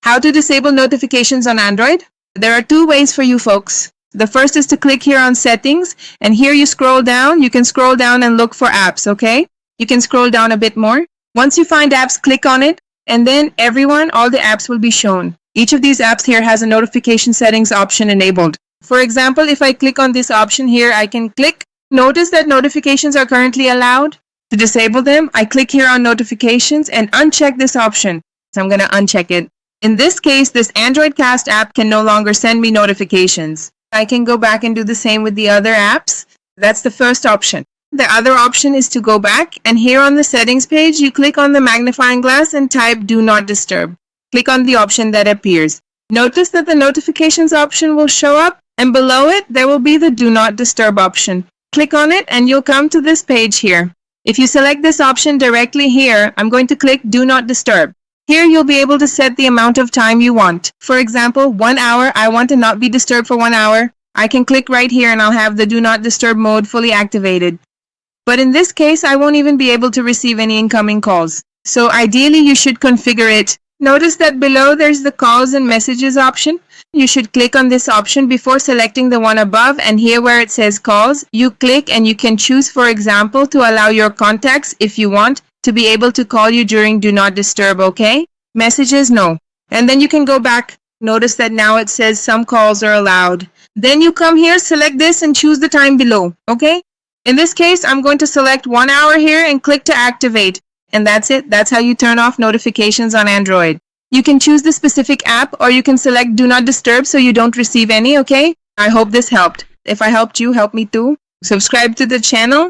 How to disable notifications on Android? There are two ways for you folks. The first is to click here on settings, and here you scroll down. You can scroll down and look for apps, okay? You can scroll down a bit more. Once you find apps, click on it, and then all the apps will be shown. Each of these apps here has a notification settings option enabled. For example, if I click on this option here, I can click. Notice that notifications are currently allowed. To disable them, I click here on notifications and uncheck this option. So I'm going to uncheck it. In this case, this Android Cast app can no longer send me notifications. I can go back and do the same with the other apps. That's the first option. The other option is to go back, and here on the settings page, you click on the magnifying glass and type Do Not Disturb. Click on the option that appears. Notice that the notifications option will show up, and below it, there will be the Do Not Disturb option. Click on it, and you'll come to this page here. If you select this option directly here, I'm going to click Do Not Disturb. Here you'll be able to set the amount of time you want. For example, 1 hour, I want to not be disturbed for 1 hour. I can click right here and I'll have the Do Not Disturb mode fully activated. But in this case, I won't even be able to receive any incoming calls. So ideally, you should configure it. Notice that below there's the calls and messages option. You should click on this option before selecting the one above, and here where it says calls, you click and you can choose, for example, to allow your contacts, if you want, to be able to call you during Do Not Disturb, okay? Messages, no. And then you can go back. Notice that now it says some calls are allowed. Then you come here, select this and choose the time below, okay? In this case, I'm going to select 1 hour here and click to activate. And that's it. That's how you turn off notifications on Android. You can choose the specific app, or you can select Do Not Disturb so you don't receive any, okay? I hope this helped. If I helped you, help me too. Subscribe to the channel.